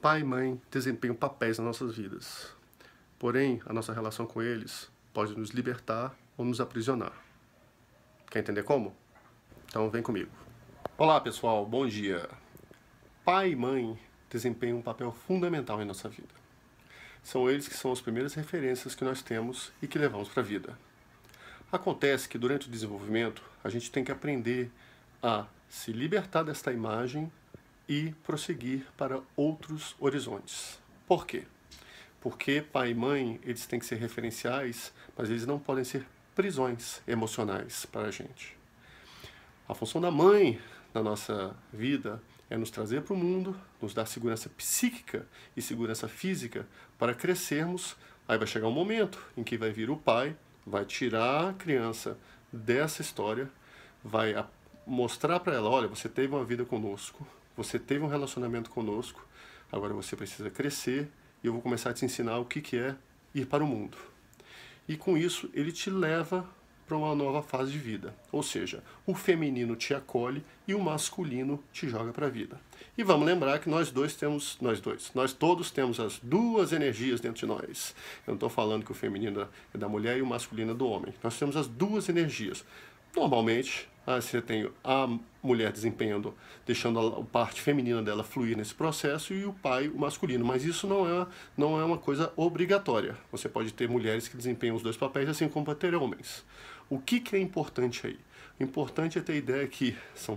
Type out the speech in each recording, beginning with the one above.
Pai e mãe desempenham papéis nas nossas vidas. Porém, a nossa relação com eles pode nos libertar ou nos aprisionar. Quer entender como? Então vem comigo. Olá pessoal, bom dia. Pai e mãe desempenham um papel fundamental em nossa vida. São eles que são as primeiras referências que nós temos e que levamos para a vida. Acontece que durante o desenvolvimento a gente tem que aprender a se libertar desta imagem e prosseguir para outros horizontes. Por quê? Porque pai e mãe, eles têm que ser referenciais, mas eles não podem ser prisões emocionais para a gente. A função da mãe na nossa vida é nos trazer para o mundo, nos dar segurança psíquica e segurança física para crescermos. Aí vai chegar um momento em que vai vir o pai, vai tirar a criança dessa história, vai mostrar para ela, olha, você teve uma vida conosco, você teve um relacionamento conosco, agora você precisa crescer e eu vou começar a te ensinar o que é ir para o mundo. E com isso ele te leva para uma nova fase de vida. Ou seja, o feminino te acolhe e o masculino te joga para a vida. E vamos lembrar que nós todos temos as duas energias dentro de nós. Eu não estou falando que o feminino é da mulher e o masculino é do homem. Nós temos as duas energias. Normalmente, você tem a mulher desempenhando, deixando a parte feminina dela fluir nesse processo e o pai, o masculino. Mas isso não é uma coisa obrigatória. Você pode ter mulheres que desempenham os dois papéis, assim como pode ter homens. O que é importante aí? O importante é ter a ideia que são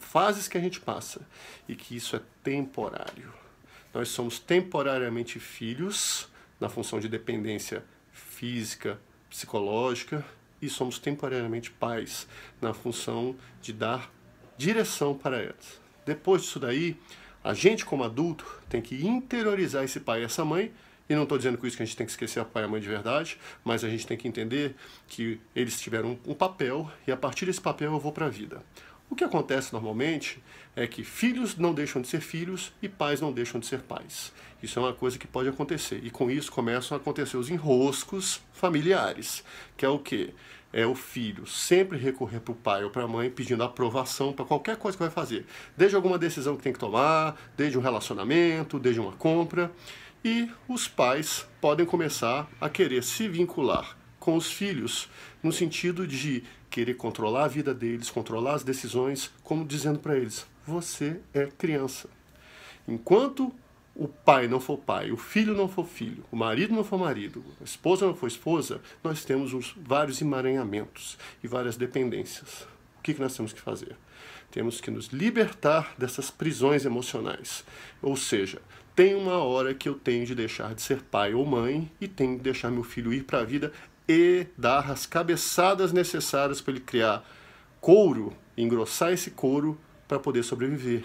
fases que a gente passa e que isso é temporário. Nós somos temporariamente filhos, na função de dependência física, psicológica, e somos temporariamente pais, na função de dar direção para elas. Depois disso daí, a gente como adulto tem que interiorizar esse pai e essa mãe, e não estou dizendo com isso que a gente tem que esquecer a pai e a mãe de verdade, mas a gente tem que entender que eles tiveram um papel, e a partir desse papel eu vou para a vida. O que acontece normalmente é que filhos não deixam de ser filhos e pais não deixam de ser pais. Isso é uma coisa que pode acontecer. E com isso começam a acontecer os enroscos familiares, que é o quê? É o filho sempre recorrer para o pai ou para a mãe pedindo aprovação para qualquer coisa que vai fazer. Desde alguma decisão que tem que tomar, desde um relacionamento, desde uma compra. E os pais podem começar a querer se vincular com os filhos no sentido de querer controlar a vida deles, controlar as decisões, como dizendo para eles, você é criança. Enquanto o pai não for pai, o filho não for filho, o marido não for marido, a esposa não for esposa, nós temos vários emaranhamentos e várias dependências. O que nós temos que fazer? Temos que nos libertar dessas prisões emocionais. Ou seja, tem uma hora que eu tenho de deixar de ser pai ou mãe e tenho de deixar meu filho ir para a vida e dar as cabeçadas necessárias para ele criar couro, engrossar esse couro para poder sobreviver.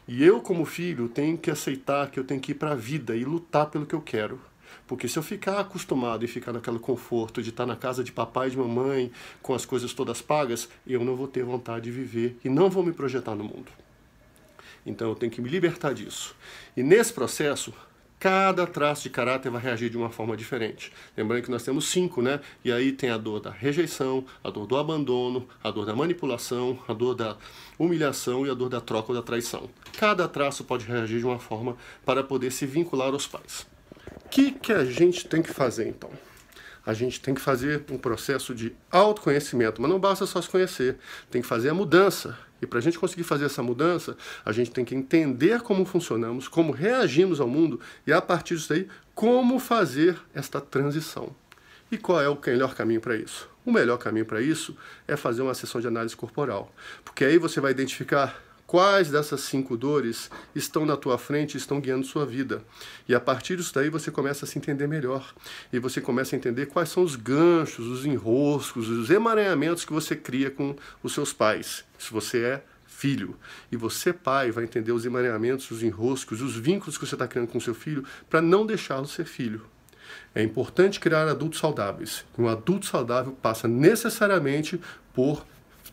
E eu, como filho, tenho que aceitar que eu tenho que ir para a vida e lutar pelo que eu quero. Porque se eu ficar acostumado e ficar naquele conforto de estar na casa de papai e de mamãe, com as coisas todas pagas, eu não vou ter vontade de viver e não vou me projetar no mundo. Então eu tenho que me libertar disso. E nesse processo, cada traço de caráter vai reagir de uma forma diferente. Lembrando que nós temos 5, né? E aí tem a dor da rejeição, a dor do abandono, a dor da manipulação, a dor da humilhação e a dor da troca ou da traição. Cada traço pode reagir de uma forma para poder se vincular aos pais. O que a gente tem que fazer, então? A gente tem que fazer um processo de autoconhecimento, mas não basta só se conhecer, tem que fazer a mudança. E para a gente conseguir fazer essa mudança, a gente tem que entender como funcionamos, como reagimos ao mundo e, a partir disso aí, como fazer esta transição. E qual é o melhor caminho para isso? O melhor caminho para isso é fazer uma sessão de análise corporal, porque aí você vai identificar quais dessas 5 dores estão na tua frente e estão guiando sua vida. E a partir disso daí você começa a se entender melhor. E você começa a entender quais são os ganchos, os enroscos, os emaranhamentos que você cria com os seus pais. Se você é filho. E você, pai, vai entender os emaranhamentos, os enroscos, os vínculos que você está criando com seu filho para não deixá-lo ser filho. É importante criar adultos saudáveis. Um adulto saudável passa necessariamente por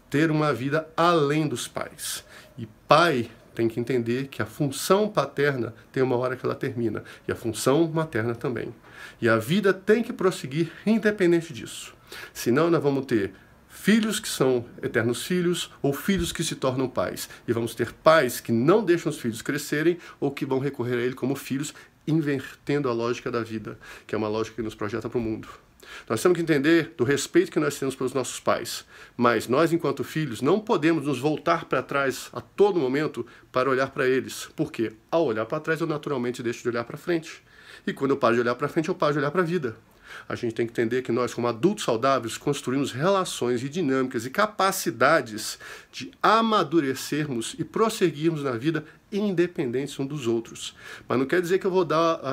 ter uma vida além dos pais. E pai tem que entender que a função paterna tem uma hora que ela termina, e a função materna também. E a vida tem que prosseguir independente disso. Senão nós vamos ter filhos que são eternos filhos ou filhos que se tornam pais. E vamos ter pais que não deixam os filhos crescerem ou que vão recorrer a ele como filhos, invertendo a lógica da vida, que é uma lógica que nos projeta para o mundo. Nós temos que entender do respeito que nós temos pelos nossos pais, mas nós, enquanto filhos, não podemos nos voltar para trás a todo momento para olhar para eles, porque ao olhar para trás eu naturalmente deixo de olhar para frente. E quando eu paro de olhar para frente, eu paro de olhar para a vida. A gente tem que entender que nós, como adultos saudáveis, construímos relações e dinâmicas e capacidades de amadurecermos e prosseguirmos na vida independentes uns dos outros. Mas não quer dizer que eu vou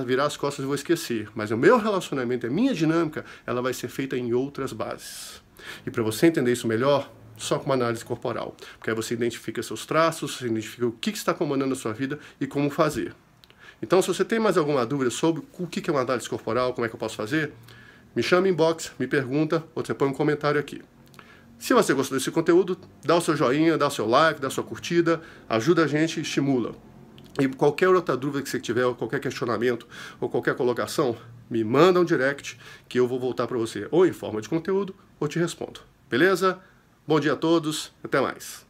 virar as costas e vou esquecer. Mas o meu relacionamento, a minha dinâmica, ela vai ser feita em outras bases. E para você entender isso melhor, só com uma análise corporal. Porque aí você identifica seus traços, você identifica o que está comandando a sua vida e como fazer. Então, se você tem mais alguma dúvida sobre o que é uma análise corporal, como é que eu posso fazer, me chama em inbox, me pergunta, ou você põe um comentário aqui. Se você gostou desse conteúdo, dá o seu joinha, dá o seu like, dá a sua curtida, ajuda a gente e estimula. E qualquer outra dúvida que você tiver, ou qualquer questionamento, ou qualquer colocação, me manda um direct que eu vou voltar para você, ou em forma de conteúdo, ou te respondo. Beleza? Bom dia a todos, até mais.